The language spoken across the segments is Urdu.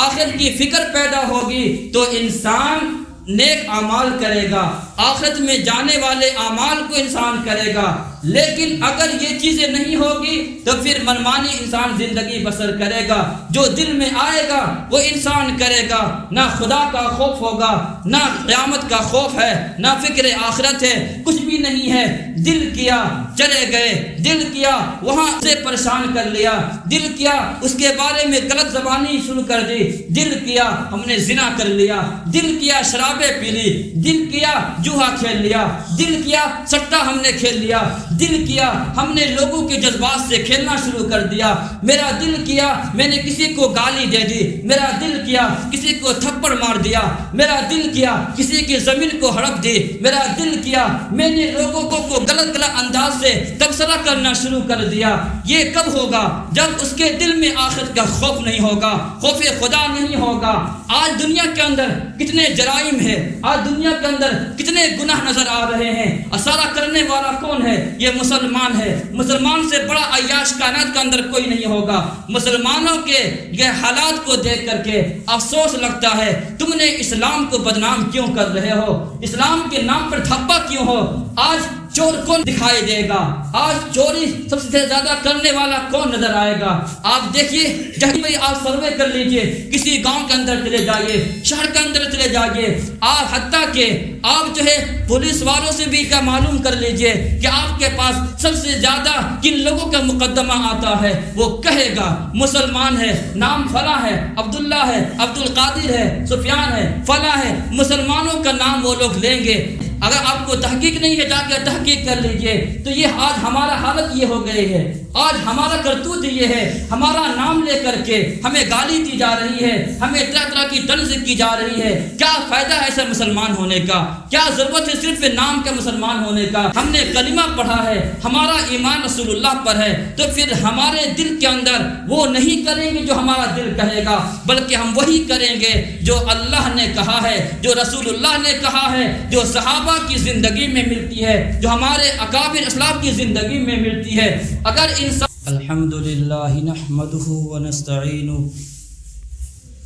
آخرت کی فکر پیدا ہوگی تو انسان نیک اعمال کرے گا، آخرت میں جانے والے اعمال کو انسان کرے گا۔ لیکن اگر یہ چیزیں نہیں ہوگی تو پھر منمانی انسان زندگی بسر کرے گا، جو دل میں آئے گا وہ انسان کرے گا، نہ خدا کا خوف ہوگا، نہ قیامت کا خوف ہے، نہ فکر آخرت ہے، کچھ بھی نہیں ہے۔ دل کیا چلے گئے، دل کیا وہاں سے پریشان کر لیا، دل کیا اس کے بارے میں غلط زبانی شروع کر دی، دل کیا ہم نے زنا کر لیا، دل کیا شرابیں پی لی، دل کیا جوہا کھیل لیا، دل کیا سٹا ہم نے کھیل لیا، دل کیا ہم نے لوگوں کے جذبات سے کھیلنا شروع کر دیا، میرا دل کیا میں نے کسی کو گالی دے دی، میرا دل کیا کسی کو تھپڑ مار دیا، میرا دل کیا کسی کی زمین کو ہڑپ دی، میرا دل کیا میں نے لوگوں کو غلط انداز سے تبصرہ کرنا شروع کر دیا۔ یہ کب ہوگا؟ جب اس کے دل میں آخرت کا خوف نہیں ہوگا، خوف خدا نہیں ہوگا۔ آج دنیا کے اندر کتنے جرائم ہیں، آج دنیا کے اندر کتنے گناہ نظر آ رہے ہیں، سارا کرنے والا کون ہے؟ یہ مسلمان ہے۔ مسلمان سے بڑا عیاش کائنات کے اندر کوئی نہیں ہوگا۔ مسلمانوں کے یہ حالات کو دیکھ کر کے افسوس لگتا ہے، تم نے اسلام کو بدنام کیوں کر رہے ہو؟ اسلام کے نام پر دھبا کیوں ہو؟ آج چور کون دکھائی دے گا؟ آج چوری سب سے زیادہ کرنے والا کون نظر آئے گا؟ آپ دیکھیے، جہاں بھی آپ سروے کر لیجئے، کسی گاؤں کے اندر چلے جائیے، شہر کے اندر چلے جائیے، آپ حتیٰ کہ آپ جو ہے پولیس والوں سے بھی کا معلوم کر لیجئے کہ آپ کے پاس سب سے زیادہ کن لوگوں کا مقدمہ آتا ہے، وہ کہے گا مسلمان ہے، نام فلاں ہے، عبداللہ ہے، عبد القادر ہے، سفیان ہے، فلاں ہے، مسلمانوں کا نام وہ لوگ لیں گے۔ اگر آپ کو تحقیق نہیں ہے، جا کے تحقیق کر لیجئے۔ تو یہ آج ہمارا حالت یہ ہو گئی ہے، آج ہمارا کرتوت یہ ہے، ہمارا نام لے کر کے ہمیں گالی دی جا رہی ہے، ہمیں طرح طرح کی طنز کی جا رہی ہے۔ کیا فائدہ ہے ایسا مسلمان ہونے کا؟ کیا ضرورت ہے صرف نام کے مسلمان ہونے کا؟ ہم نے کلمہ پڑھا ہے، ہمارا ایمان رسول اللہ پر ہے، تو پھر ہمارے دل کے اندر وہ نہیں کریں گے جو ہمارا دل کہے گا، بلکہ ہم وہی کریں گے جو اللہ نے کہا ہے، جو رسول اللہ نے کہا ہے، جو صحابہ کی زندگی میں ملتی ہے، جو ہمارے اکابر اسلاف کی زندگی میں ملتی ہے۔ اگر انسان الحمدللہ نحمده ونستعینه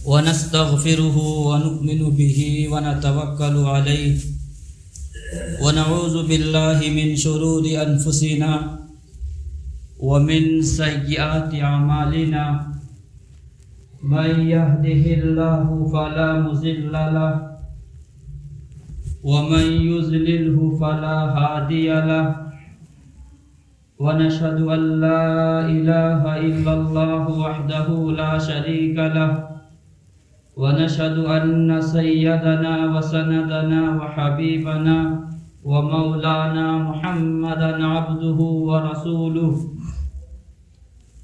ونستغفره ونؤمن به ونتوکل علیہ ونعوذ باللہ من شرور انفسنا ومن سیئات اعمالنا من یهده اللہ فلا مضل له ومن يضلله فلا هادي له ونشهد أن لا إله إلا الله وحده لا شريك له ونشهد أن سيدنا وسندنا وحبيبنا ومولانا محمدا عبده ورسوله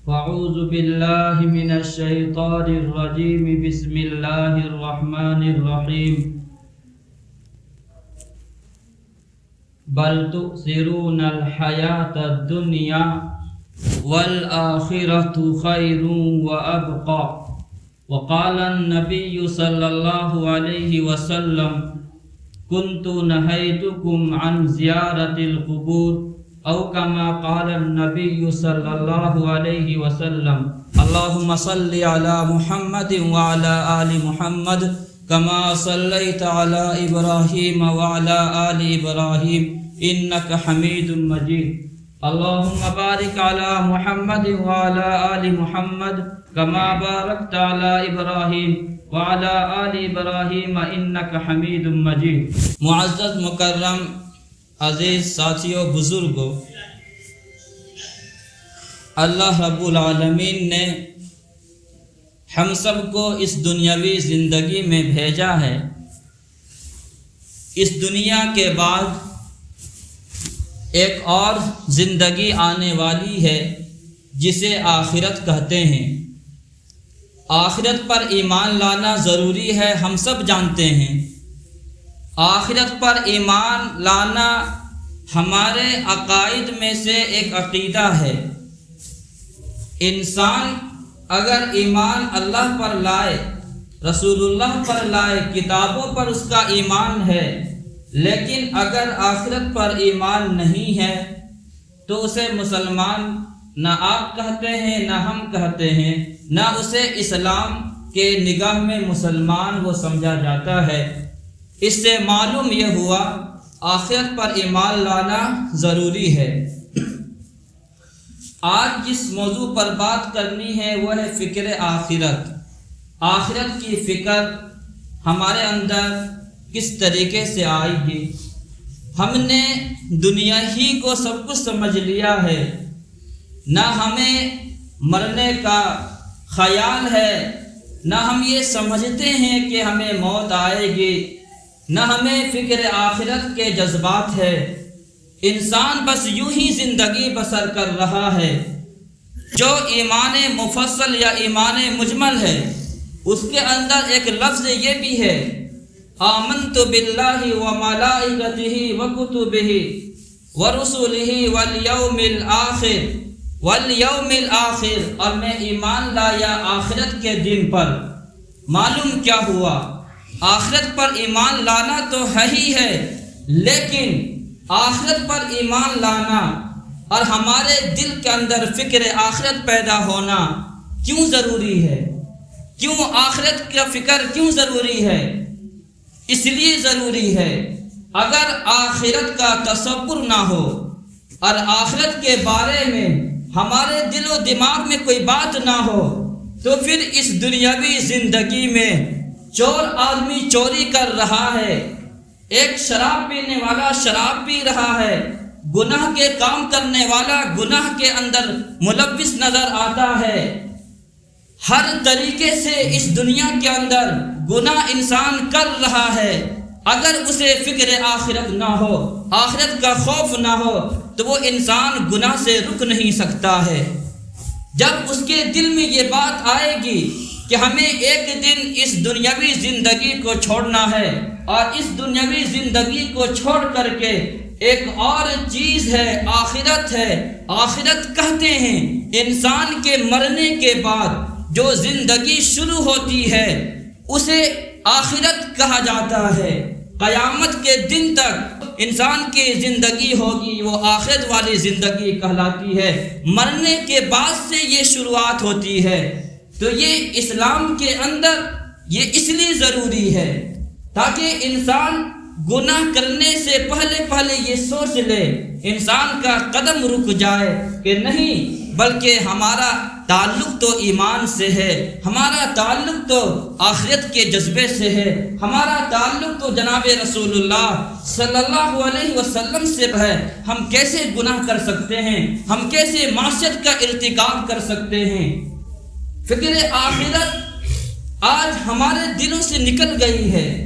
فأعوذ بالله من الشيطان الرجيم بسم الله الرحمن الرحيم بل تؤثرون الحياة الدنيا والآخرة خير وأبقى وقال النبي صلى الله عليه وسلم كنت نهيتكم عن زيارة القبور أو كما قال النبي صلى الله عليه وسلم اللهم صل على محمد وعلى آل محمد كما صليت على إبراهيم وعلى آل إبراهيم إنك حميد مجيد اللهم بارك على محمد وعلى آل محمد كما باركت على إبراهيم وعلى آل إبراهيم إنك حميد مجيد۔ معزز مکرم عزیز ساتھیوں، بزرگوں، اللہ رب العالمین نے ہم سب کو اس دنیاوی زندگی میں بھیجا ہے۔ اس دنیا کے بعد ایک اور زندگی آنے والی ہے جسے آخرت کہتے ہیں۔ آخرت پر ایمان لانا ضروری ہے، ہم سب جانتے ہیں۔ آخرت پر ایمان لانا ہمارے عقائد میں سے ایک عقیدہ ہے۔ انسان اگر ایمان اللہ پر لائے، رسول اللہ پر لائے، کتابوں پر اس کا ایمان ہے، لیکن اگر آخرت پر ایمان نہیں ہے تو اسے مسلمان نہ آپ کہتے ہیں نہ ہم کہتے ہیں، نہ اسے اسلام کے نگاہ میں مسلمان وہ سمجھا جاتا ہے۔ اس سے معلوم یہ ہوا آخرت پر ایمان لانا ضروری ہے۔ آج جس موضوع پر بات کرنی ہے وہ ہے فکر آخرت۔ آخرت کی فکر ہمارے اندر کس طریقے سے آئے گی؟ ہم نے دنیا ہی کو سب کچھ سمجھ لیا ہے، نہ ہمیں مرنے کا خیال ہے، نہ ہم یہ سمجھتے ہیں کہ ہمیں موت آئے گی، نہ ہمیں فکر آخرت کے جذبات ہے۔ انسان بس یوں ہی زندگی بسر کر رہا ہے۔ جو ایمان مفصل یا ایمان مجمل ہے اس کے اندر ایک لفظ یہ بھی ہے، آمنت باللہ وملائکتہ وکتبہ ورسلہ والیوم الآخر، اور میں ایمان لایا آخرت کے دن پر۔ معلوم کیا ہوا؟ آخرت پر ایمان لانا تو ہے ہی ہے، لیکن آخرت پر ایمان لانا اور ہمارے دل کے اندر فکر آخرت پیدا ہونا کیوں ضروری ہے؟ کیوں آخرت کا فکر کیوں ضروری ہے؟ اس لیے ضروری ہے، اگر آخرت کا تصور نہ ہو اور آخرت کے بارے میں ہمارے دل و دماغ میں کوئی بات نہ ہو تو پھر اس دنیاوی زندگی میں چور آدمی چوری کر رہا ہے، ایک شراب پینے والا شراب پی رہا ہے، گناہ کے کام کرنے والا گناہ کے اندر ملوث نظر آتا ہے۔ ہر طریقے سے اس دنیا کے اندر گناہ انسان کر رہا ہے۔ اگر اسے فکر آخرت نہ ہو، آخرت کا خوف نہ ہو تو وہ انسان گناہ سے رک نہیں سکتا ہے۔ جب اس کے دل میں یہ بات آئے گی کہ ہمیں ایک دن اس دنیاوی زندگی کو چھوڑنا ہے اور اس دنیاوی زندگی کو چھوڑ کر کے ایک اور چیز ہے، آخرت ہے۔ آخرت کہتے ہیں انسان کے مرنے کے بعد جو زندگی شروع ہوتی ہے اسے آخرت کہا جاتا ہے۔ قیامت کے دن تک انسان کی زندگی ہوگی وہ آخرت والی زندگی کہلاتی ہے۔ مرنے کے بعد سے یہ شروعات ہوتی ہے۔ تو یہ اسلام کے اندر یہ اس لیے ضروری ہے تاکہ انسان گناہ کرنے سے پہلے یہ سوچ لے، انسان کا قدم رک جائے کہ نہیں، بلکہ ہمارا تعلق تو ایمان سے ہے، ہمارا تعلق تو آخرت کے جذبے سے ہے، ہمارا تعلق تو جناب رسول اللہ صلی اللہ علیہ وسلم سے ہے۔ ہم کیسے گناہ کر سکتے ہیں؟ ہم کیسے معصیت کا ارتکاب کر سکتے ہیں؟ فکر آخرت آج ہمارے دلوں سے نکل گئی ہے۔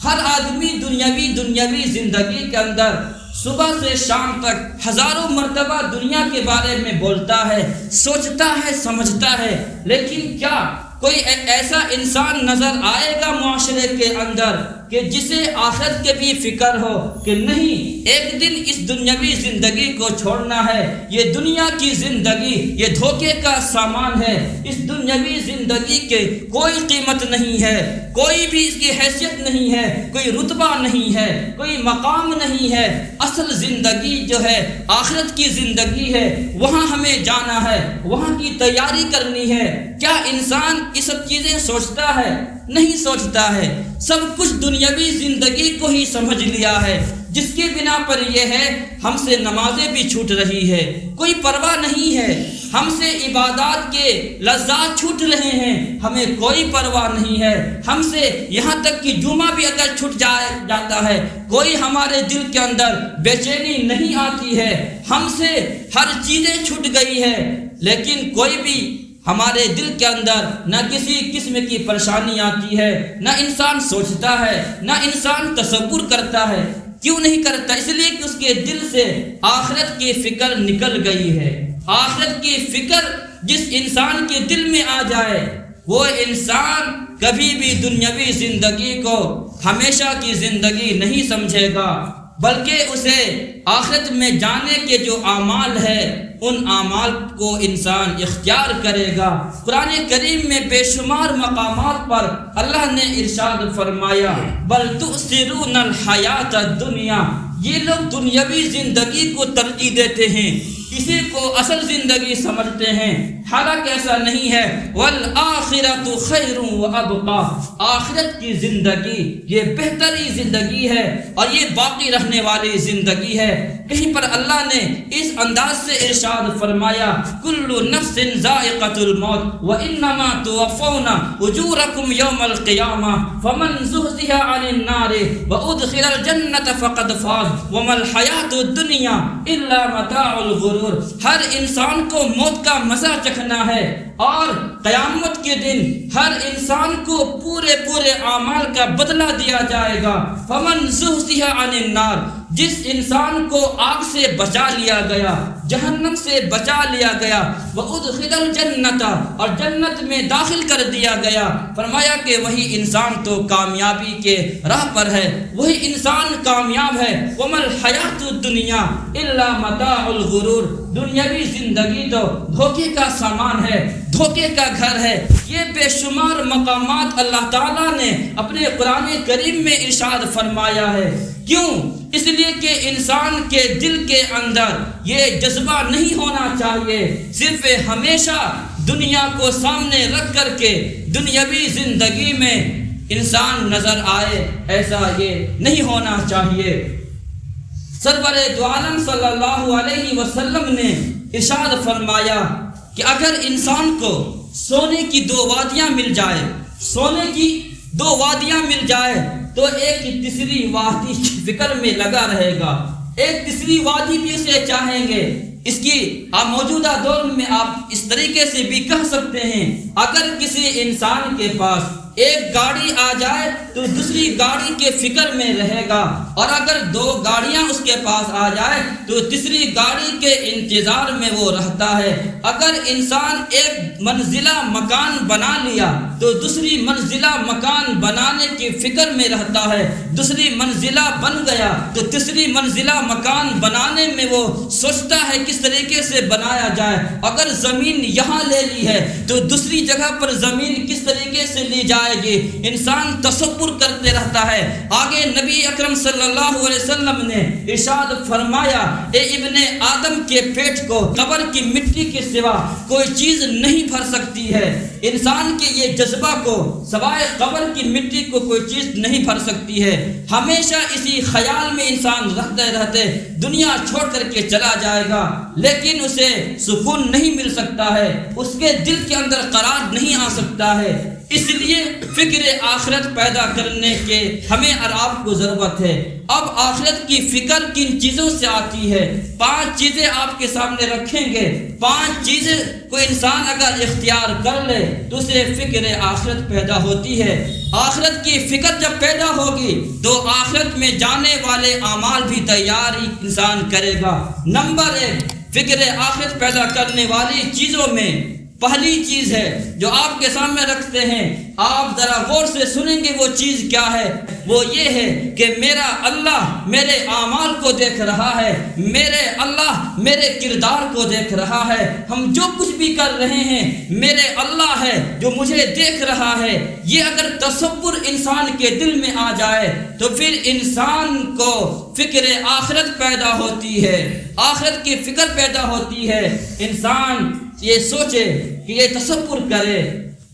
ہر آدمی دنیاوی زندگی کے اندر صبح سے شام تک ہزاروں مرتبہ دنیا کے بارے میں بولتا ہے، سوچتا ہے، سمجھتا ہے، لیکن کیا کوئی ایسا انسان نظر آئے گا معاشرے کے اندر کہ جسے آخرت کے بھی فکر ہو کہ نہیں، ایک دن اس دنیاوی زندگی کو چھوڑنا ہے، یہ دنیا کی زندگی یہ دھوکے کا سامان ہے، اس دنیاوی زندگی کے کوئی قیمت نہیں ہے، کوئی بھی اس کی حیثیت نہیں ہے، کوئی رتبہ نہیں ہے، کوئی مقام نہیں ہے۔ اصل زندگی جو ہے آخرت کی زندگی ہے، وہاں ہمیں جانا ہے، وہاں کی تیاری کرنی ہے۔ کیا انسان یہ سب چیزیں سوچتا ہے؟ نہیں سوچتا ہے، سب کچھ دنیاوی زندگی کو ہی سمجھ لیا ہے، جس کی بنا پر یہ ہے ہم سے نمازیں بھی چھوٹ رہی ہے، کوئی پرواہ نہیں ہے، ہم سے عبادات کے لذات چھوٹ رہے ہیں، ہمیں کوئی پرواہ نہیں ہے، ہم سے یہاں تک کہ جمعہ بھی اگر چھوٹ جاتا ہے کوئی ہمارے دل کے اندر بے چینی نہیں آتی ہے، ہم سے ہر چیزیں چھوٹ گئی ہے، لیکن کوئی بھی ہمارے دل کے اندر نہ کسی قسم کی پریشانی آتی ہے، نہ انسان سوچتا ہے، نہ انسان تصور کرتا ہے۔ کیوں نہیں کرتا؟ اس لیے کہ اس کے دل سے آخرت کی فکر نکل گئی ہے۔ آخرت کی فکر جس انسان کے دل میں آ جائے وہ انسان کبھی بھی دنیاوی زندگی کو ہمیشہ کی زندگی نہیں سمجھے گا، بلکہ اسے آخرت میں جانے کے جو اعمال ہے ان اعمال کو انسان اختیار کرے گا۔ قرآن کریم میں بے شمار مقامات پر اللہ نے ارشاد فرمایا، بل تؤثرون الحیات الدنیا، یہ لوگ دنیاوی زندگی کو ترجیح دیتے ہیں، اسی کو اصل زندگی سمجھتے ہیں، حالانکہ ایسا نہیں ہے۔ والآخرۃ خیر وابقی، آخرت کی زندگی یہ بہتری زندگی ہے اور یہ باقی رہنے والی زندگی ہے۔ کہیں پر اللہ نے اس انداز سے ارشاد فرمایا کل نفس ذائقۃ الموت وانما توفون اجورکم یوم القیامہ فمن زحزح عن النار وادخل الجنۃ فقد فاز وما الحیاۃ الدنیا الا متاع الغرور۔ ہر انسان کو موت کا مزہ چکھنا ہے اور قیامت کے دن ہر انسان کو پورے اعمال کا بدلہ دیا جائے گا۔ فمن زحزح عن النار، جس انسان کو آگ سے بچا لیا گیا، جہنم سے بچا لیا گیا، وادخل الجنۃ، اور جنت میں داخل کر دیا گیا، فرمایا کہ وہی انسان تو کامیابی کے راہ پر ہے، وہی انسان کامیاب ہے۔ وما الحیاۃ الدنیا الا متاع الغرور، دنیاوی زندگی تو دھوکے کا سامان ہے، دھوکے کا گھر ہے۔ یہ بے شمار مقامات اللہ تعالیٰ نے اپنے قرآن کریم میں ارشاد فرمایا ہے۔ کیوں؟ اس لیے کہ انسان کے دل کے اندر یہ جذبہ نہیں ہونا چاہیے صرف ہمیشہ دنیا کو سامنے رکھ کر کے دنیاوی زندگی میں انسان نظر آئے، ایسا یہ نہیں ہونا چاہیے۔ سرور دو عالم صلی اللہ علیہ وسلم نے ارشاد فرمایا کہ اگر انسان کو سونے کی 2 وادیاں مل جائے، سونے کی 2 وادیاں مل جائے تو ایک تیسری وادی کی فکر میں لگا رہے گا، ایک تیسری وادی بھی اسے چاہیں گے۔ اس کی موجودہ دور میں آپ اس طریقے سے بھی کہہ سکتے ہیں، اگر کسی انسان کے پاس ایک گاڑی آ جائے تو دوسری گاڑی کے فکر میں رہے گا، اور اگر 2 گاڑیاں اس کے پاس آ جائے تو تیسری گاڑی کے انتظار میں وہ رہتا ہے۔ اگر انسان ایک منزلہ مکان بنا لیا تو دوسری منزلہ مکان بنانے کی فکر میں رہتا ہے، دوسری منزلہ بن گیا تو تیسری منزلہ مکان بنانے میں وہ سوچتا ہے کس طریقے سے بنایا جائے۔ اگر زمین یہاں لے لی ہے تو دوسری جگہ پر زمین کس طریقے سے لی جائے گی، انسان تصور کرتے رہتا ہے۔ آگے نبی اکرم صلی اللہ علیہ وسلم نے ارشاد فرمایا اے ابن آدم کے پیٹ کو قبر کی مٹی کے سوا کوئی چیز نہیں بھر سکتی ہے۔ انسان کے یہ جذبہ کو سوائے قبر کی مٹی کو کوئی چیز نہیں بھر سکتی ہے۔ ہمیشہ اسی خیال میں انسان رہتے رہتے دنیا چھوڑ کر کے چلا جائے گا، لیکن اسے سکون نہیں مل سکتا ہے، اس کے دل کے اندر قرار نہیں آ سکتا ہے۔ اس لیے فکر آخرت پیدا کرنے کے ہمیں اور آپ کو ضرورت ہے۔ اب آخرت کی فکر کن چیزوں سے آتی ہے؟ 5 چیزیں آپ کے سامنے رکھیں گے۔ 5 چیزیں کو انسان اگر اختیار کر لے تو اسے فکر آخرت پیدا ہوتی ہے۔ آخرت کی فکر جب پیدا ہوگی تو آخرت میں جانے والے اعمال بھی تیاری انسان کرے گا۔ نمبر 1 فکر آخرت پیدا کرنے والی چیزوں میں پہلی چیز ہے جو آپ کے سامنے رکھتے ہیں، آپ ذرا غور سے سنیں گے وہ چیز کیا ہے۔ وہ یہ ہے کہ میرا اللہ میرے اعمال کو دیکھ رہا ہے، میرے اللہ میرے کردار کو دیکھ رہا ہے، ہم جو کچھ بھی کر رہے ہیں میرے اللہ ہے جو مجھے دیکھ رہا ہے۔ یہ اگر تصور انسان کے دل میں آ جائے تو پھر انسان کو فکر آخرت پیدا ہوتی ہے، آخرت کی فکر پیدا ہوتی ہے۔ انسان یہ سوچے کہ یہ تصور کرے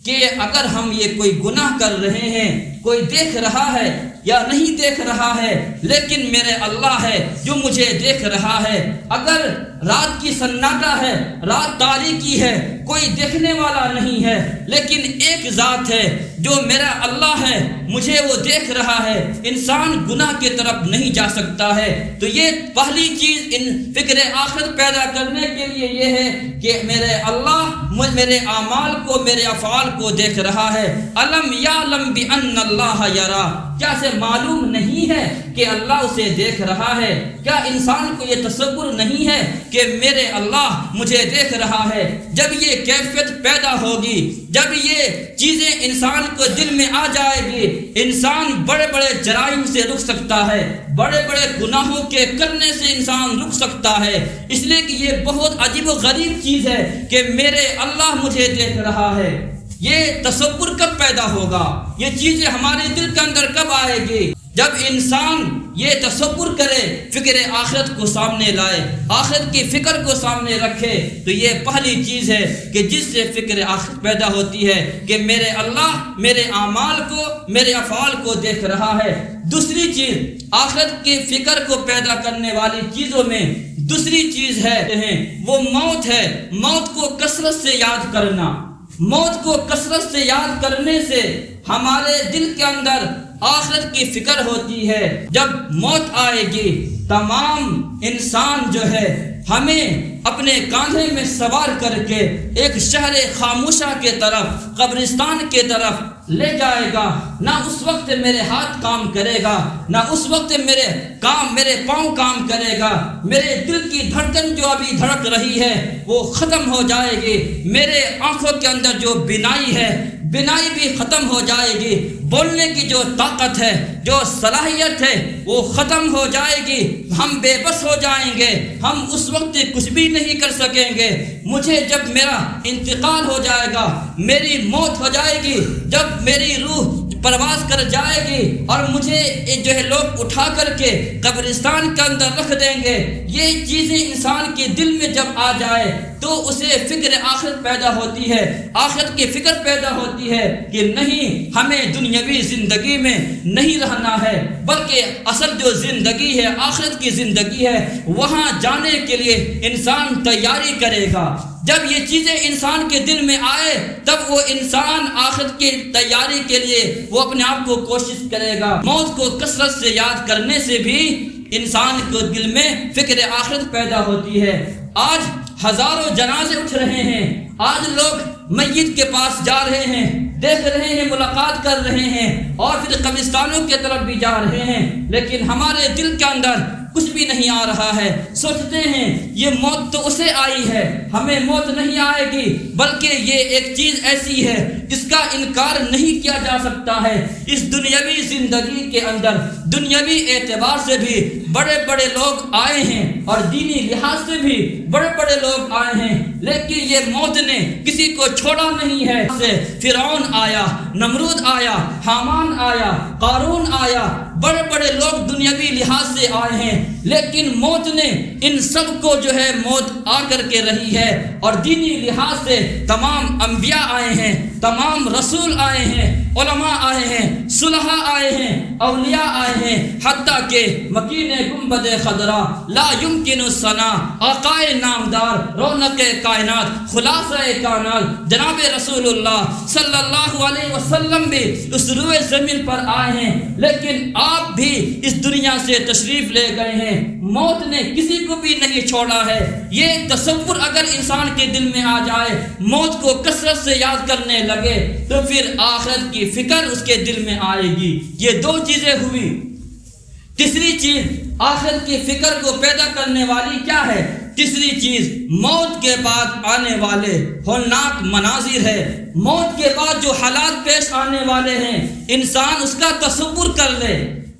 کہ اگر ہم یہ کوئی گناہ کر رہے ہیں، کوئی دیکھ رہا ہے یا نہیں دیکھ رہا ہے، لیکن میرے اللہ ہے جو مجھے دیکھ رہا ہے۔ اگر رات کی سناٹا ہے، رات تاریکی ہے، کوئی دیکھنے والا نہیں ہے، لیکن ایک ذات ہے جو میرا اللہ ہے، مجھے وہ دیکھ رہا ہے، انسان گناہ کی طرف نہیں جا سکتا ہے۔ تو یہ پہلی چیز ان فکر آخرت پیدا کرنے کے لیے یہ ہے کہ میرے اللہ میرے اعمال کو، میرے افعال کو دیکھ رہا ہے۔ الم یعلم بان اللہ یرا، کیا سے معلوم نہیں ہے کہ اللہ اسے دیکھ رہا ہے؟ کیا انسان کو یہ تصور نہیں ہے کہ میرے اللہ مجھے دیکھ رہا ہے؟ جب یہ کیفیت پیدا ہوگی، جب یہ چیزیں انسان کو دل میں آ جائے گی، انسان بڑے بڑے جرائم سے رک سکتا ہے، بڑے بڑے گناہوں کے کرنے سے انسان رک سکتا ہے۔ اس لیے کہ یہ بہت عجیب و غریب چیز ہے کہ میرے اللہ مجھے دیکھ رہا ہے۔ یہ تصور کب پیدا ہوگا؟ یہ چیزیں ہمارے دل کے اندر کب آئے گی؟ جب انسان یہ تصور کرے، فکر آخرت کو سامنے لائے، آخرت کی فکر کو سامنے رکھے، تو یہ پہلی چیز ہے کہ جس سے فکر آخرت پیدا ہوتی ہے کہ میرے اللہ میرے اعمال کو، میرے افعال کو دیکھ رہا ہے۔ دوسری چیز آخرت کی فکر کو پیدا کرنے والی چیزوں میں دوسری چیز ہے وہ موت ہے۔ موت کو کثرت سے یاد کرنا، موت کو کثرت سے یاد کرنے سے ہمارے دل کے اندر آخرت کی فکر ہوتی ہے۔ جب موت آئے گی تمام انسان جو ہے ہمیں اپنے کاندھے میں سوار کر کے ایک شہر خاموشہ کے طرف، قبرستان کے طرف لے جائے گا۔ نہ اس وقت میرے ہاتھ کام کرے گا، نہ اس وقت میرے پاؤں کام کرے گا، میرے دل کی دھڑکن جو ابھی دھڑک رہی ہے وہ ختم ہو جائے گی، میرے آنکھوں کے اندر جو بینائی ہے بینائی بھی ختم ہو جائے گی، بولنے کی جو طاقت ہے، جو صلاحیت ہے وہ ختم ہو جائے گی، ہم بے بس ہو جائیں گے، ہم اس وقت کچھ بھی نہیں کر سکیں گے۔ مجھے جب میرا انتقال ہو جائے گا، میری موت ہو جائے گی، جب میری روح پرواز کر جائے گی اور مجھے جو ہے لوگ اٹھا کر کے قبرستان کے اندر رکھ دیں گے، یہ چیزیں انسان کے دل میں جب آ جائے تو اسے فکر آخرت پیدا ہوتی ہے، آخرت کی فکر پیدا ہوتی ہے کہ نہیں، ہمیں دنیاوی زندگی میں نہیں رہنا ہے، بلکہ اصل جو زندگی ہے آخرت کی زندگی ہے، وہاں جانے کے لیے انسان تیاری کرے گا۔ جب یہ چیزیں انسان کے دل میں آئے تب وہ انسان آخرت کی تیاری کے لیے وہ اپنے آپ کو کوشش کرے گا۔ موت کو کثرت سے یاد کرنے سے بھی انسان کو دل میں فکر آخرت پیدا ہوتی ہے۔ آج ہزاروں جنازے اٹھ رہے ہیں، آج لوگ میت کے پاس جا رہے ہیں، دیکھ رہے ہیں، ملاقات کر رہے ہیں اور پھر قبرستانوں کی طرف بھی جا رہے ہیں، لیکن ہمارے دل کے اندر کچھ بھی نہیں آ رہا ہے۔ سوچتے ہیں یہ موت تو اسے آئی ہے، ہمیں موت نہیں آئے گی، بلکہ یہ ایک چیز ایسی ہے جس کا انکار نہیں کیا جا سکتا ہے۔ اس دنیاوی زندگی کے اندر دنیاوی اعتبار سے بھی بڑے بڑے لوگ آئے ہیں اور دینی لحاظ سے بھی بڑے بڑے لوگ آئے ہیں، لیکن یہ موت نے کسی کو چھوڑا نہیں ہے۔ فرعون آیا، نمرود آیا، حامان آیا، قارون آیا، بڑے بڑے لوگ دنیاوی لحاظ سے آئے ہیں، لیکن موت نے ان سب کو جو ہے موت آ کر کے رہی ہے۔ اور دینی لحاظ سے تمام انبیاء آئے ہیں، تمام رسول آئے ہیں، علماء آئے ہیں، صلحاء آئے ہیں، اولیاء آئے ہیں، حتیٰ کہ مکین گنبد خضرا لا یمکن الثنا، آقائے نامدار، رونق کائنات، خلاصہ کائنات جناب رسول اللہ صلی اللہ علیہ وسلم بھی اس روئے زمین پر آئے ہیں، لیکن آپ بھی اس دنیا سے تشریف لے گئے ہیں۔ موت نے کسی کو بھی نہیں چھوڑا ہے۔ یہ تصور اگر انسان کے دل میں آ جائے، موت کو کثرت سے یاد کرنے لگے، تو پھر آخرت کی فکر اس کے دل میں آئے گی۔ یہ دو چیزیں ہوئی۔ تیسری چیز آخرت کی فکر کو پیدا کرنے والی کیا ہے؟ تیسری چیز موت کے بعد آنے والے ہولناک مناظر ہے۔ موت کے بعد جو حالات پیش آنے والے ہیں، انسان اس کا تصور کر لے،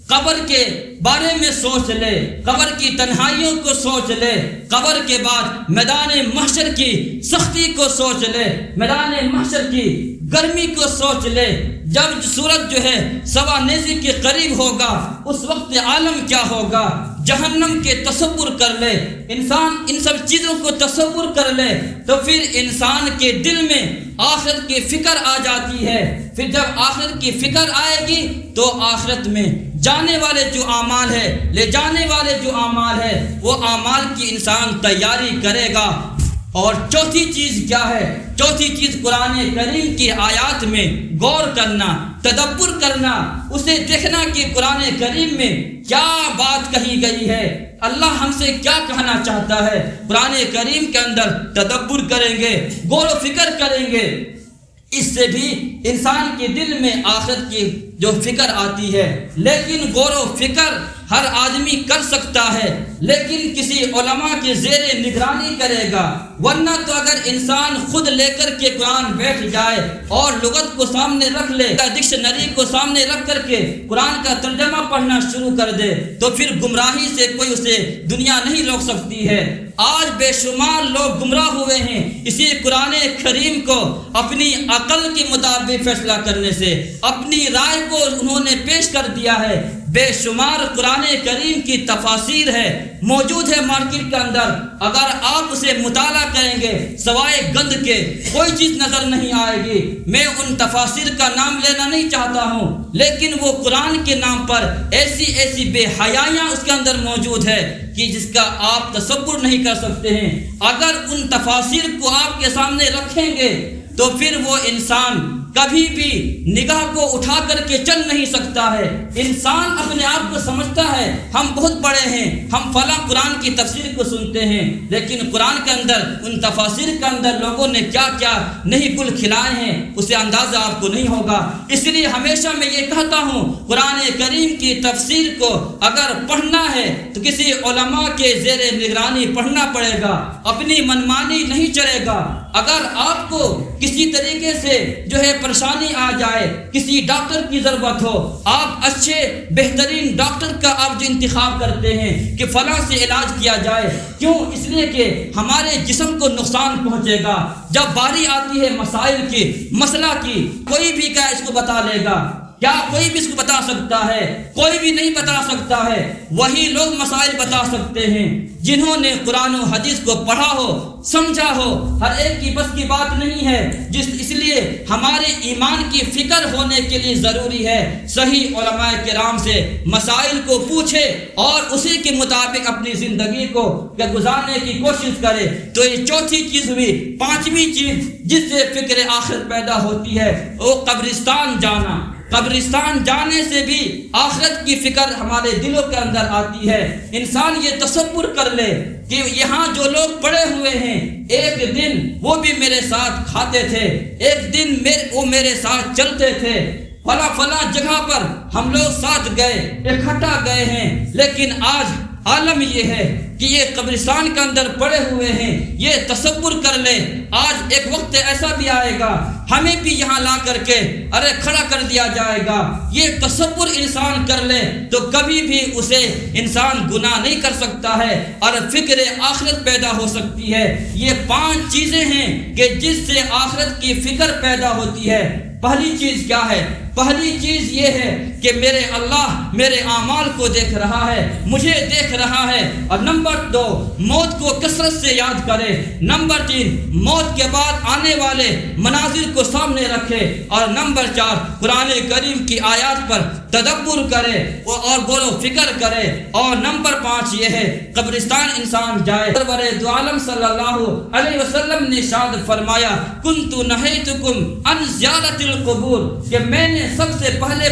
قبر کے بارے میں سوچ لے، قبر کی تنہائیوں کو سوچ لے، قبر کے بعد میدان محشر کی سختی کو سوچ لے، میدان محشر کی گرمی کو سوچ لے، جب سورج جو ہے سوا نیزی کے قریب ہوگا اس وقت عالم کیا ہوگا، جہنم کے تصور کر لے، انسان ان سب چیزوں کو تصور کر لے تو پھر انسان کے دل میں آخرت کی فکر آ جاتی ہے۔ پھر جب آخرت کی فکر آئے گی تو آخرت میں جانے والے جو اعمال ہے، لے جانے والے جو اعمال ہے، وہ اعمال کی انسان تیاری کرے گا۔ اور چوتھی چیز کیا ہے؟ چوتھی چیز قرآن کریم کی آیات میں غور کرنا، تدبر کرنا، اسے دیکھنا کہ قرآن کریم میں کیا بات کہی گئی ہے، اللہ ہم سے کیا کہنا چاہتا ہے۔ قرآن کریم کے اندر تدبر کریں گے، غور و فکر کریں گے، اس سے بھی انسان کے دل میں آخرت کی جو فکر آتی ہے۔ لیکن غور و فکر ہر آدمی کر سکتا ہے، لیکن کسی علماء کے زیر نگرانی کرے گا، ورنہ تو اگر انسان خود لے کر کے قرآن بیٹھ جائے اور لغت کو سامنے رکھ لے، ڈکشنری کو سامنے رکھ کر کے قرآن کا ترجمہ پڑھنا شروع کر دے، تو پھر گمراہی سے کوئی اسے دنیا نہیں روک سکتی ہے۔ آج بے شمار لوگ گمراہ ہوئے ہیں اسی قرآن کریم کو اپنی عقل کے مطابق فیصلہ کرنے سے، اپنی رائے کو انہوں نے پیش کر دیا ہے۔ بے شمار قرآن کریم کی تفاسیر ہے، موجود ہے مارکیٹ کے اندر، اگر آپ اسے مطالعہ کریں گے سوائے گند کے کوئی چیز نظر نہیں آئے گی۔ میں ان تفاسیر کا نام لینا نہیں چاہتا ہوں، لیکن وہ قرآن کے نام پر ایسی بے حیائیاں اس کے اندر موجود ہے کہ جس کا آپ تصور نہیں کر سکتے ہیں۔ اگر ان تفاسیر کو آپ کے سامنے رکھیں گے تو پھر وہ انسان کبھی بھی نگاہ کو اٹھا کر کے چل نہیں سکتا ہے۔ انسان اپنے آپ کو سمجھتا ہے ہم بہت بڑے ہیں، ہم فلاں قرآن کی تفسیر کو سنتے ہیں، لیکن قرآن کے اندر ان تفاسیر کے اندر لوگوں نے کیا کیا نہیں گل کھلائے ہیں اسے اندازہ آپ کو نہیں ہوگا۔ اس لیے ہمیشہ میں یہ کہتا ہوں قرآن کریم کی تفسیر کو اگر پڑھنا ہے تو کسی علماء کے زیر نگرانی پڑھنا پڑے گا، اپنی منمانی نہیں چلے گا۔ اگر آپ کو کسی طریقے سے جو ہے پریشانی آ جائے، کسی ڈاکٹر کی ضرورت ہو، آپ اچھے بہترین ڈاکٹر کا آپ جو انتخاب کرتے ہیں کہ فلاں سے علاج کیا جائے، کیوں؟ اس لیے کہ ہمارے جسم کو نقصان پہنچے گا۔ جب باری آتی ہے مسائل کی، مسئلہ کی، کوئی بھی کیا اس کو بتا لے گا؟ کیا کوئی بھی اس کو بتا سکتا ہے؟ کوئی بھی نہیں بتا سکتا ہے۔ وہی لوگ مسائل بتا سکتے ہیں جنہوں نے قرآن و حدیث کو پڑھا ہو، سمجھا ہو۔ ہر ایک کی بس کی بات نہیں ہے، اس لیے ہمارے ایمان کی فکر ہونے کے لیے ضروری ہے صحیح علماء کرام سے مسائل کو پوچھے اور اسی کے مطابق اپنی زندگی کو گزارنے کی کوشش کرے۔ تو یہ چوتھی چیز ہوئی۔ پانچویں چیز جس سے فکر آخرت پیدا ہوتی ہے وہ قبرستان جانا۔ قبرستان جانے سے بھی آخرت کی فکر ہمارے دلوں کے اندر آتی ہے۔ انسان یہ تصور کر لے کہ یہاں جو لوگ پڑے ہوئے ہیں، ایک دن وہ بھی میرے ساتھ کھاتے تھے، ایک دن وہ میرے ساتھ چلتے تھے، فلاں جگہ پر ہم لوگ ساتھ گئے، اکٹھا گئے ہیں، لیکن آج عالم یہ ہے کہ یہ قبرستان کے اندر پڑے ہوئے ہیں۔ یہ تصور کر لے آج ایک وقت ایسا بھی آئے گا ہمیں بھی یہاں لا کر کے کھڑا کر دیا جائے گا۔ یہ تصور انسان کر لے تو کبھی بھی اسے انسان گناہ نہیں کر سکتا ہے اور فکر آخرت پیدا ہو سکتی ہے۔ یہ 5 چیزیں ہیں کہ جس سے آخرت کی فکر پیدا ہوتی ہے۔ پہلی چیز کیا ہے؟ پہلی چیز یہ ہے کہ میرے اللہ میرے اعمال کو دیکھ رہا ہے، مجھے دیکھ رہا ہے۔ اور نمبر 2 موت کو کثرت سے یاد کرے۔ نمبر 3 موت کے بعد آنے والے مناظر کو سامنے رکھے۔ اور نمبر 4 قرآن کریم کی آیات پر تدبر کرے اور غور و فکر کرے۔ اور نمبر 5 یہ ہے قبرستان انسان جائے۔ سرور دو عالم صلی اللہ علیہ وسلم نے ارشاد فرمایا کنت نہیتکم عن زیارت القبور، کہ میں نے سب سے پہلے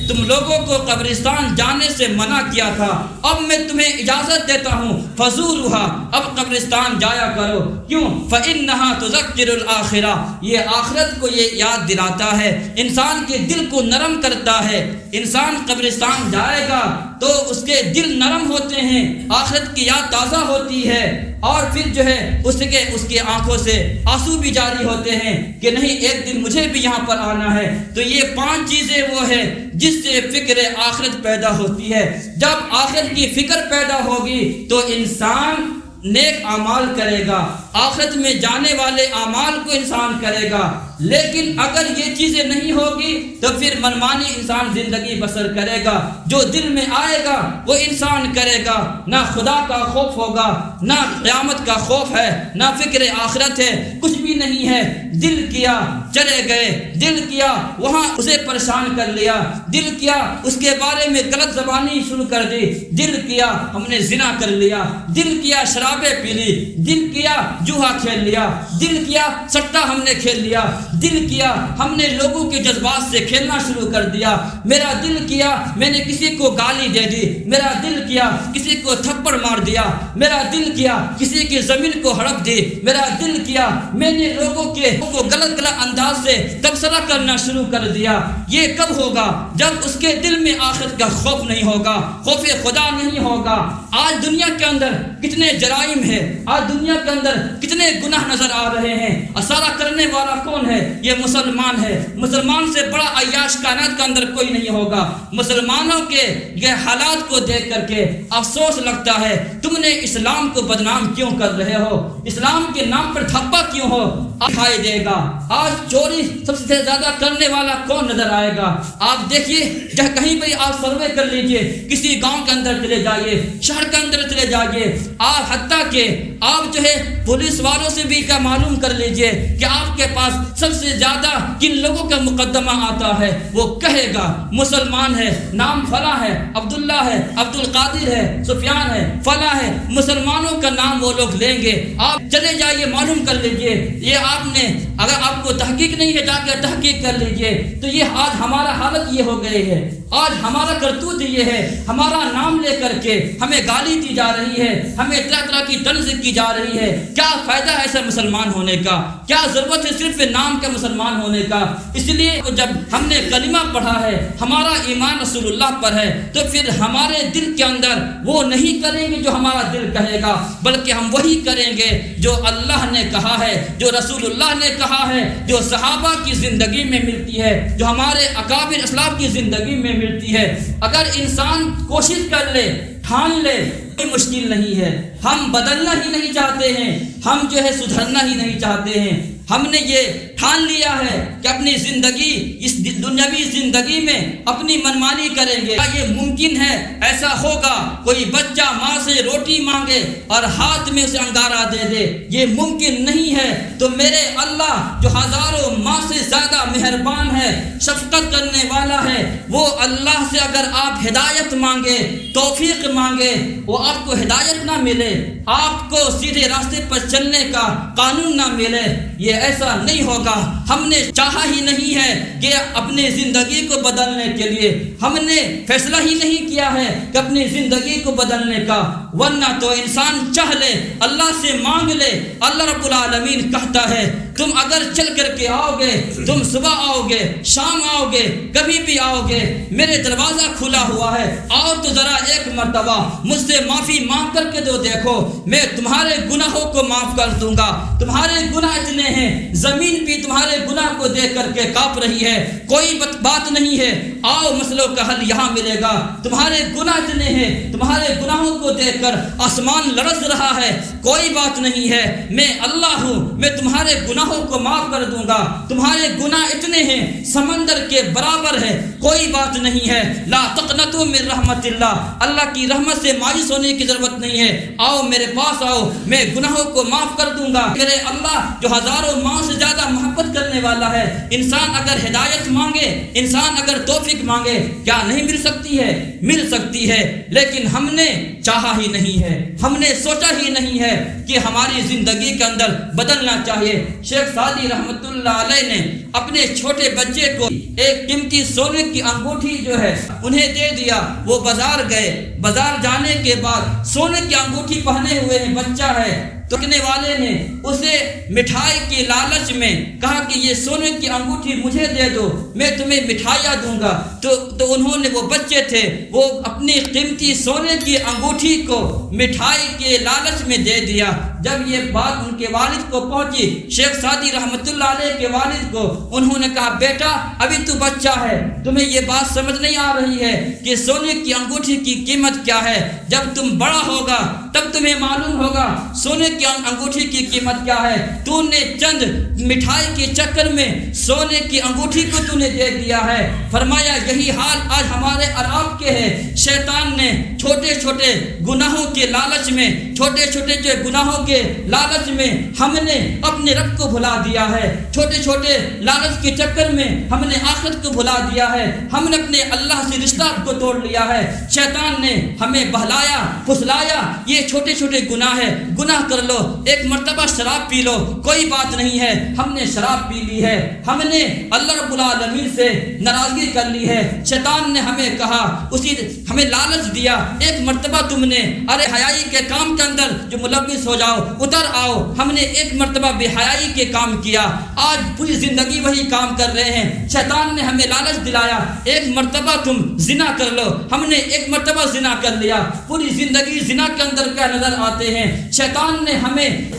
تم لوگوں کو قبرستان جانے سے منع کیا تھا، اب میں تمہیں اجازت دیتا ہوں فزورھا، اب قبرستان جایا کرو۔ کیوں؟ فإنھا تذکر الآخرہ، یہ آخرت کو یہ یاد دلاتا ہے، انسان کے دل کو نرم کرتا ہے۔ انسان قبرستان جائے گا تو اس کے دل نرم ہوتے ہیں، آخرت کی یاد تازہ ہوتی ہے، اور پھر جو ہے اس کی آنکھوں سے آنسو بھی جاری ہوتے ہیں کہ نہیں ایک دن مجھے بھی یہاں پر آنا ہے۔ تو یہ 5 چیزیں وہ ہے جس سے فکر آخرت پیدا ہوتی ہے۔ جب آخرت کی فکر پیدا ہوگی تو انسان نیک اعمال کرے گا، آخرت میں جانے والے اعمال کو انسان کرے گا۔ لیکن اگر یہ چیزیں نہیں ہوگی تو پھر منمانی انسان زندگی بسر کرے گا، جو دل میں آئے گا وہ انسان کرے گا۔ نہ خدا کا خوف ہوگا، نہ قیامت کا خوف ہے، نہ فکر آخرت ہے، کچھ بھی نہیں ہے۔ دل کیا چلے گئے، دل کیا وہاں اسے پریشان کر لیا، دل کیا اس کے بارے میں غلط زبانی شروع کر دی، دل کیا ہم نے زنا کر لیا، دل کیا شرابیں پی لی، دل کیا جوہا کھیل لیا، دل کیا سٹا ہم نے کھیل لیا، دل کیا ہم نے لوگوں کے جذبات سے کھیلنا شروع کر دیا، میرا دل کیا میں نے کسی کو گالی دے دی، میرا دل کیا کسی کو تھپڑ مار دیا، میرا دل کیا کسی کی زمین کو ہڑپ دی، میرا دل کیا میں نے لوگوں کو غلط انداز سے تبصرہ کرنا شروع کر دیا۔ یہ کب ہوگا؟ جب اس کے دل میں آخرت کا خوف نہیں ہوگا، خوف خدا نہیں ہوگا۔ آج دنیا کے اندر کتنے جرائم ہیں، آج دنیا کے اندر کتنے گناہ نظر آ رہے ہیں، سارا کرنے والا کون ہے؟ یہ مسلمان ہے۔ مسلمان سے بڑا عیاش کائنات کے اندر کوئی نہیں ہوگا۔ مسلمانوں کے یہ حالات کو دیکھ کر کے افسوس لگتا ہے، تم نے اسلام کو بدنام کیوں کر رہے ہو؟ اسلام کے نام پر دھپا کیوں ہو؟ دکھائی دے گا۔ آج چوری سب سے زیادہ کرنے والا کون نظر آئے گا؟ آپ دیکھیے، جہاں کہیں بھی آپ سروے کر لیجئے، کسی گاؤں کے اندر چلے جائیے، شہر کے اندر چلے جائیے، آپ حتیٰ کہ آپ جو ہے پولیس والوں سے بھی کا معلوم کر لیجئے کہ آپ کے پاس سب سے زیادہ کن لوگوں کا مقدمہ آتا ہے، وہ کہے گا مسلمان ہے، نام فلاں ہے، عبداللہ ہے، عبد القادر ہے، سفیان ہے، فلاں ہے، مسلمانوں کا نام وہ لوگ لیں گے۔ آپ چلے جائیے، معلوم کر لیجئے۔ یہ آپ نے، اگر آپ کو تحقیق نہیں ہے، جا کے تحقیق کر لیجئے۔ تو یہ آج ہمارا حالت یہ ہو گئی ہے، آج ہمارا کرتوت یہ ہے، ہمارا نام لے کر کے ہمیں گالی دی جا رہی ہے، ہمیں طرح طرح کی طنز کی جا رہی ہے۔ کیا فائدہ ہے ایسا مسلمان ہونے کا؟ کیا ضرورت ہے صرف نام کے مسلمان ہونے کا؟ اس لیے جب ہم نے کلمہ پڑھا ہے، ہمارا ایمان رسول اللہ پر ہے، تو پھر ہمارے دل کے اندر وہ نہیں کریں گے جو ہمارا دل کہے گا، بلکہ ہم وہی کریں گے جو اللہ نے کہا ہے، جو رسول اللہ نے کہا ہے، جو صحابہ کی زندگی میں ملتی ہے، جو ہمارے اکابر اسلاف کی زندگی میں ملتی ہے۔ اگر انسان کوشش کر لے، ٹھان لے، کوئی مشکل نہیں ہے۔ ہم بدلنا ہی نہیں چاہتے ہیں، ہم جو ہے سدھرنا ہی نہیں چاہتے ہیں۔ ہم نے یہ ٹھان لیا ہے کہ اپنی زندگی، اس دنیاوی زندگی میں اپنی منمانی کریں گے۔ کیا یہ ممکن ہے؟ ایسا ہوگا کوئی بچہ ماں سے روٹی مانگے اور ہاتھ میں اسے انگارہ دے دے؟ یہ ممکن نہیں ہے۔ تو میرے اللہ جو ہزاروں ماں سے زیادہ مہربان ہے، شفقت کرنے والا ہے، وہ اللہ سے اگر آپ ہدایت مانگے، توفیق مانگے، وہ آپ کو ہدایت نہ ملے، آپ کو سیدھے راستے پر چلنے کا قانون نہ ملے، یہ ایسا نہیں ہوگا۔ ہم نے چاہا ہی نہیں ہے کہ اپنی زندگی کو بدلنے کے لیے، ہم نے فیصلہ ہی نہیں کیا ہے کہ اپنی زندگی کو بدلنے کا، ورنہ تو انسان چاہ لے، اللہ سے مانگ لے۔ اللہ رب العالمین کہتا ہے تم اگر چل کر کے آؤ گے، تم صبح آؤ گے، شام آؤ گے، کبھی بھی آؤ گے، میرے دروازہ کھلا ہوا ہے، آؤ تو ذرا ایک مرتبہ مجھ سے معافی مانگ کر کے دو، دیکھو میں تمہارے گناہوں کو معاف کر دوں گا۔ تمہارے گناہ اتنے ہیں، زمین بھی تمہارے گناہ کو دیکھ کر کے کانپ رہی ہے، کوئی بات نہیں ہے، آؤ مسئلوں کا حل یہاں ملے گا۔ تمہارے گناہ اتنے ہیں، تمہارے گناہوں کو دیکھ کر آسمان لرز رہا ہے، کوئی بات نہیں ہے، میں اللہ ہوں، میں تمہارے گناہوں کو معاف کر دوں گا۔ تمہارے گناہ اتنے ہیں، سمندر کے برابر ہے، کوئی بات نہیں ہے۔ لا تقنطوا من رحمت اللہ، اللہ کی رحمت سے مایوس ہونے کی ضرورت نہیں ہے، آؤ میرے پاس آؤ، میں گناہوں کو معاف کر دوں گا۔ میرے اللہ جو ہزاروں ماں سے زیادہ محبت کرنے والا ہے، انسان اگر ہدایت مانگے، انسان اگر توفیق مانگے، کیا نہیں مل سکتی ہے؟ مل سکتی ہے، لیکن ہم نے چاہا ہی نہیں ہے، ہم نے سوچا ہی نہیں ہے کہ ہماری زندگی کے اندر بدلنا چاہیے۔ شیخ سعدی رحمت اللہ علیہ نے اپنے چھوٹے بچے کو ایک قیمتی سونے کی انگوٹھی جو ہے انہیں دے دیا، وہ بازار گئے، بازار جانے کے بعد سونے کی انگوٹھی پہنے ہوئے ہیں، بچہ ہے، تو کہنے والے نے اسے مٹھائی کی لالچ میں کہا کہ یہ سونے کی انگوٹھی مجھے دے دو، میں تمہیں مٹھائیاں دوں گا۔ تو انہوں نے، وہ بچے تھے، وہ اپنی قیمتی سونے کی انگوٹھی کو مٹھائی کے لالچ میں دے دیا۔ جب یہ بات ان کے والد کو پہنچی، شیخ سعدی رحمت اللہ علیہ کے والد کو، انہوں نے کہا بیٹا ابھی تو بچہ ہے، تمہیں یہ بات سمجھ نہیں آ رہی ہے کہ سونے کی انگوٹھی کی قیمت کیا ہے، جب تم بڑا ہوگا تب تمہیں معلوم ہوگا سونے کی انگوٹھی کی قیمت کیا ہے۔ تو نے چند مٹھائی کے چکر میں سونے کی انگوٹھی کو تو نے دے دیا ہے۔ فرمایا یہی حال آج ہمارے اور آپ کے ہے۔ شیطان نے چھوٹے چھوٹے گناہوں کے لالچ میں، چھوٹے چھوٹے جو گناہوں کے لالچ میں ہم نے اپنے رب کو بھلا دیا ہے، چھوٹے چھوٹے لالچ کے چکر میں ہم نے آخرت کو بھلا دیا ہے، ہم نے اپنے اللہ سے رشتہ کو توڑ لیا ہے۔ شیطان نے ہمیں بہلایا پھسلایا، یہ چھوٹے چھوٹے گناہ ہے، گناہ کر لو، ایک مرتبہ شراب پی لو، کوئی بات نہیں ہے، ہم نے شراب پی لی ہے، ہم نے اللہ رب العالمین سے ناراضگی کر لی ہے، شیطان نے ہمیں کہا، ہمیں لالچ دیا، ایک مرتبہ تم نے ارے حیائی کے کام کے اندر جو ملوث ہو جاؤ، ادھر آؤ، ہم نے ایک مرتبہ بے حیائی کے کام کیا، آج پوری زندگی وہی کام کر رہے ہیں، شیطان نے ہمیں لالچ دلایا، ایک مرتبہ تم زنا کر لو، ہم نے ایک مرتبہ زنا کر لیا، پوری زندگی زنا کے اندر کیا نظر آتے ہیں، شیطان نے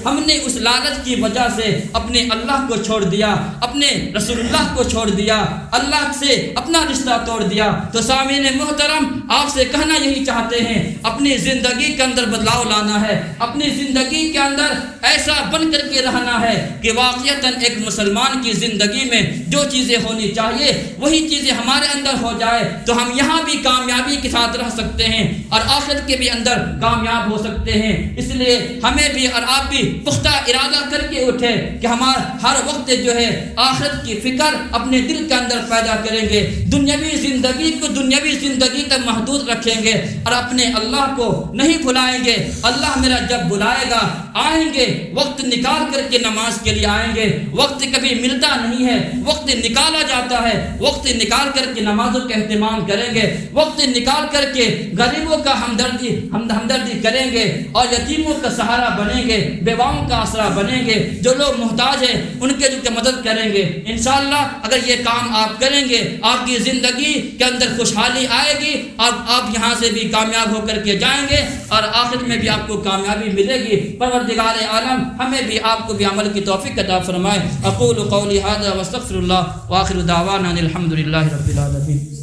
ہم نے اس لالچ کی وجہ سے اپنے اللہ کو چھوڑ دیا، اپنے رسول اللہ کو چھوڑ دیا، اللہ سے اپنا رشتہ توڑ دیا۔ تو سامعین محترم، آپ سے کہنا یہی چاہتے ہیں، اپنی زندگی کے اندر بدلاؤ لانا ہے، اپنی زندگی کے اندر ایسا بن کر کے رہنا ہے کہ واقعتاً ایک مسلمان کی زندگی میں جو چیزیں ہونی چاہیے وہی چیزیں ہمارے اندر ہو جائے تو ہم یہاں بھی کامیابی کے ساتھ رہ سکتے ہیں اور آخرت کے بھی اندر کامیاب ہو سکتے ہیں۔ اس لیے ہمیں بھی اور آپ بھی پختہ ارادہ کر کے اٹھے کہ ہمارا ہر وقت جو ہے آخرت کی فکر اپنے دل کے اندر پیدا کریں گے، دنیاوی زندگی کو دنیاوی زندگی تک محدود رکھیں گے اور اپنے اللہ کو نہیں بھلائیں گے۔ اللہ میرا جب بلائے گا آئیں گے، وقت نکال کر کے نماز کے لیے آئیں گے، وقت کبھی ملتا نہیں ہے، وقت نکالا جاتا ہے، وقت نکال کر کے نمازوں کا اہتمام کریں گے، وقت نکال کر کے غریبوں کا ہمدردی کریں گے اور یتیموں کا سہارا بنیں گے، بیواؤں کا آسرا بنیں گے، جو لوگ محتاج ہیں ان کے جو مدد کریں گے۔ انشاءاللہ اگر یہ کام آپ کریں گے آپ کی زندگی کے اندر خوشحالی آئے گی اور آپ یہاں سے بھی کامیاب ہو کر کے جائیں گے اور آخرت میں بھی آپ کو کامیابی ملے گی۔ پروردگار عالم ہمیں بھی آپ کو بھی عمل کی توفیق عطا فرمائے۔ اقول قولی ھذا واستغفر اللہ وآخر دعوانا الحمد للہ رب العالمین۔